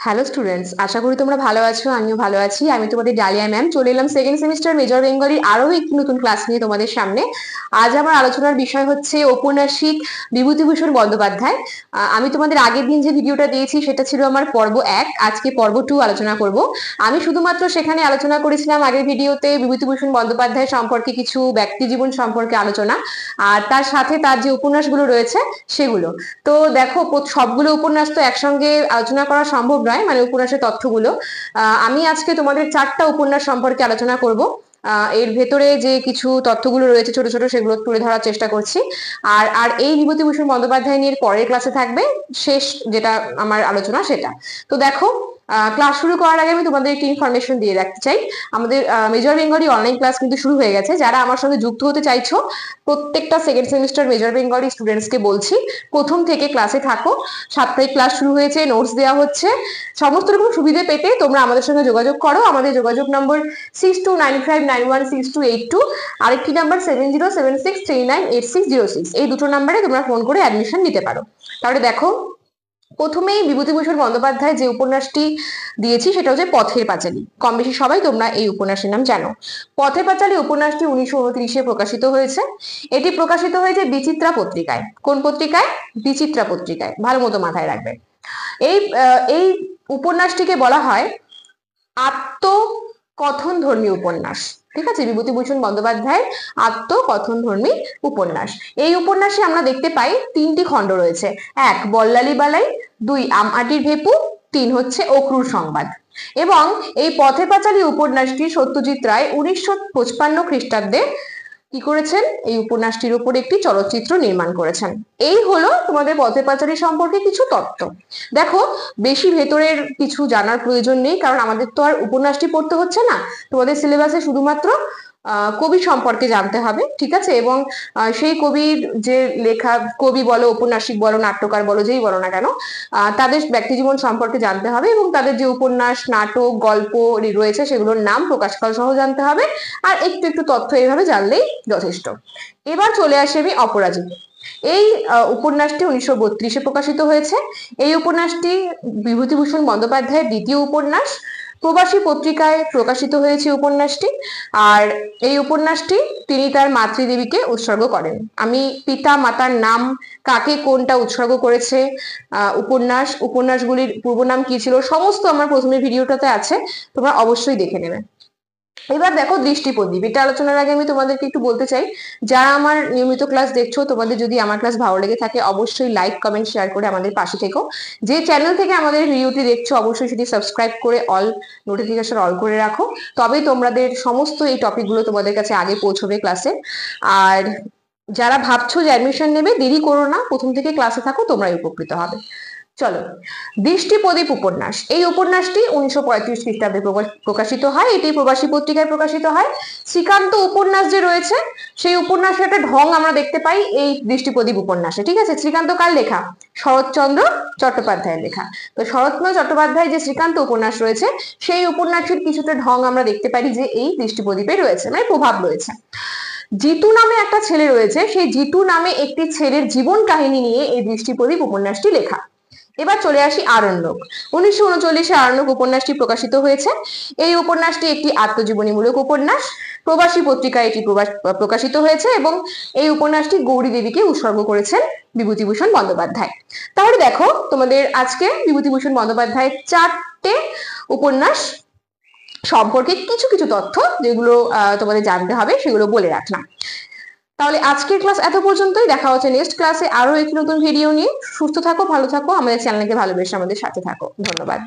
Hello students, আশা করি তোমরা ভালো আছো। আমিও ভালো আছি। আমি তোমাদের ডালিয়া ম্যাম চলে এলাম সেকেন্ড সেমিস্টার মেজর বেঙ্গলির আরো একটি নতুন ক্লাস নিয়ে তোমাদের সামনে। আজ আমার আলোচনার বিষয় হচ্ছে ঔপন্যাসিক বিভূতিভূষণ বন্দ্যোপাধ্যায়। আমি তোমাদের আগের দিন যে ভিডিওটা দিয়েছি সেটা ছিল আমার পর্ব 1, আজকে পর্ব 2 আলোচনা করব। আমি শুধুমাত্র সেখানে আলোচনা করেছিলাম আগের ভিডিওতে বিভূতিভূষণ বন্দ্যোপাধ্যায় সম্পর্কে কিছু ব্যক্তি জীবন সম্পর্কে আলোচনা, আর তার সাথে তার যে উপন্যাসগুলো রয়েছে সেগুলো। তো দেখো, সবগুলো উপন্যাস তো একসঙ্গে আলোচনা করা সম্ভব নয়, মানে উপন্যাসের তথ্যগুলো। আমি আজকে তোমাদের 4টা উপন্যাস সম্পর্কে আলোচনা করব। এর ভেতরে যে কিছু তথ্যগুলো রয়েছে ছোট ছোট, সেগুলো তুলে ধরার চেষ্টা করছি। আর আর এই বিভূতিভূষণ বন্দ্যোপাধ্যায় নিয়ে পরের ক্লাসে থাকবে শেষ যেটা আমার আলোচনা সেটা। তো দেখো, ক্লাস শুরু করার আগে আমি তোমাদের একটি ইনফরমেশন দিয়ে রাখতে চাই। আমাদের মেজর বেঙ্গলি অনলাইন ক্লাস কিন্তু শুরু হয়ে গেছে। যারা আমার সঙ্গে যুক্ত হতে চাইছো, প্রত্যেকটা সেকেন্ড সেমিস্টার মেজর বেঙ্গলি স্টুডেন্টসকে বলছি, প্রথম থেকে ক্লাসে থাকো। সাপ্তাহিক ক্লাস শুরু হয়েছে, নোটস দেওয়া হচ্ছে। সমস্ত রকম সুবিধা পেতে তোমরা আমাদের সঙ্গে যোগাযোগ করো। আমাদের যোগাযোগ নম্বর 6295916282, আরেকটি নাম্বার 7076398606। এই দুটো নাম্বারে তোমরা ফোন করে অ্যাডমিশন নিতে পারো। তাহলে দেখো, প্রথমেই বিভূতিভূষণ বন্দ্যোপাধ্যায় যে উপন্যাসটি দিয়েছি সেটা হচ্ছে পথের পাঁচালী। কম বেশি সবাই তোমরা এই উপন্যাসের নাম জানো। পথের পাঁচালী উপন্যাসটি 1929-এ প্রকাশিত হয়েছে। এটি প্রকাশিত হয়েছে বিচিত্রা পত্রিকায়। কোন পত্রিকায়? বিচিত্রা পত্রিকায়। ভালো মতো মাথায় রাখবে। এই এই উপন্যাসটিকে বলা হয় আত্মকথন ধর্মী উপন্যাস। ঠিক আছে, বিভূতিভূষণ বন্দ্যোপাধ্যায়ের আত্মকথনধর্মী উপন্যাস। এই উপন্যাসে আমরা দেখতে পাই 3টি খণ্ড রয়েছে। 1 বল্লালী বালাই, 2 আমআটির ভেপু, 3 হচ্ছে অক্রুর সংবাদ। এবং এই পথের পাঁচালী উপন্যাসটি সত্যজিৎ রায় 1955 খ্রিস্টাব্দে কি করেছেন? এই উপন্যাসটির উপর একটি চলচ্চিত্র নির্মাণ করেছেন। এই হলো তোমাদের পথের পাঁচালী সম্পর্কে কিছু তথ্য। দেখো, বেশি ভেতরের কিছু জানার প্রয়োজন নেই, কারণ আমাদের তো আর উপন্যাসটি পড়তে হচ্ছে না। তোমাদের সিলেবাসে শুধুমাত্র কবি সম্পর্কে জানতে হবে, ঠিক আছে? এবং সেই কবির যে লেখা, কবি বলো, ঔপন্যাসিক বলো, নাট্যকার বলো, যেই বলো না কেন, তাদের ব্যক্তিজীবন সম্পর্কে জানতে হবে এবং তাদের যে উপন্যাস, নাটক, গল্প রয়েছে সেগুলোর নাম, প্রকাশকাল সহ জানতে হবে। আর একটু একটু তথ্য এইভাবে জানলেই যথেষ্ট। এবার চলে আসি আমি অপরাজিত। এই উপন্যাসটি 1932-এ প্রকাশিত হয়েছে। এই উপন্যাসটি বিভূতিভূষণ বন্দ্যোপাধ্যায়ের দ্বিতীয় উপন্যাস। প্রবাসী পত্রিকায় প্রকাশিত হয়েছে উপন্যাসটি। আর এই উপন্যাসটি তিনি তার মাতৃদেবীকে উৎসর্গ করেন। আমি পিতা মাতার নাম, কাকে কোনটা উৎসর্গ করেছে, উপন্যাসগুলির পূর্ব নাম কি ছিল, সমস্ত আমার প্রথমের ভিডিওটাতে আছে, তোমরা অবশ্যই দেখে নেবে। এবার দেখো, দৃষ্টি প্রদীপ। এটা আলোচনার আগে আমি তোমাদেরকে একটু বলতে চাই, যারা আমার নিয়মিত ক্লাস দেখছো, তোমাদের যদি আমার ক্লাস ভালো লেগে থাকে অবশ্যই লাইক, কমেন্ট, শেয়ার করে আমাদের পাশে থেকো। যে চ্যানেল থেকে আমাদের ভিডিওটি দেখছো অবশ্যই সেটি সাবস্ক্রাইব করে অল নোটিফিকেশন অল করে রাখো, তবেই তোমাদের সমস্ত এই টপিকগুলো তোমাদের কাছে আগে পৌঁছবে ক্লাসে। আর যারা ভাবছো যে অ্যাডমিশন নেবে, দেরি করো না, প্রথম থেকে ক্লাসে থাকো, তোমরাই উপকৃত হবে। চলো, দৃষ্টি প্রদীপ উপন্যাস। এই উপন্যাসটি 1935 খ্রিস্টাব্দে প্রকাশিত হয়। এটি প্রবাসী পত্রিকায় প্রকাশিত হয়। শ্রীকান্ত উপন্যাস যে রয়েছে, সেই উপন্যাসের একটা ঢং আমরা দেখতে পাই এই দৃষ্টি প্রদীপ উপন্যাসে। ঠিক আছে, শ্রীকান্ত কার লেখা? শরৎচন্দ্র চট্টোপাধ্যায়ের লেখা। তো শরৎচন্দ্র চট্টোপাধ্যায়ের যে শ্রীকান্ত উপন্যাস রয়েছে, সেই উপন্যাসের কিছুটা ঢং আমরা দেখতে পারি যে এই দৃষ্টি প্রদীপে রয়েছে, মানে প্রভাব রয়েছে। জিতু নামে একটা ছেলে রয়েছে, সেই জিতু নামে একটি ছেলের জীবন কাহিনী নিয়ে এই দৃষ্টি প্রদীপ উপন্যাসটি লেখা। এবার চলে আসি আরণ্যক। 1939-এ আরণ্যক উপন্যাসটি প্রকাশিত হয়েছে। এই উপন্যাসটি একটি আত্মজীবনীমূলক উপন্যাস। প্রবাসী পত্রিকায় এটি প্রকাশিত হয়েছে এবং এই উপন্যাসটি গৌরী দেবীকে উৎসর্গ করেছেন বিভূতিভূষণ বন্দ্যোপাধ্যায়। তাহলে দেখো, তোমাদের আজকে বিভূতিভূষণ বন্দ্যোপাধ্যায়ের 4টে উপন্যাস সম্পর্কে কিছু কিছু তথ্য যেগুলো তোমাদের জানতে হবে সেগুলো বলে রাখলাম। তাহলে আজকের ক্লাস এত পর্যন্তই। দেখা হচ্ছে নেক্সট ক্লাসে আরো একটি নতুন ভিডিও নিয়ে। সুস্থ থাকো, ভালো থাকো, আমাদের চ্যানেলকে ভালোবেসে আমাদের সাথে থাকো। ধন্যবাদ।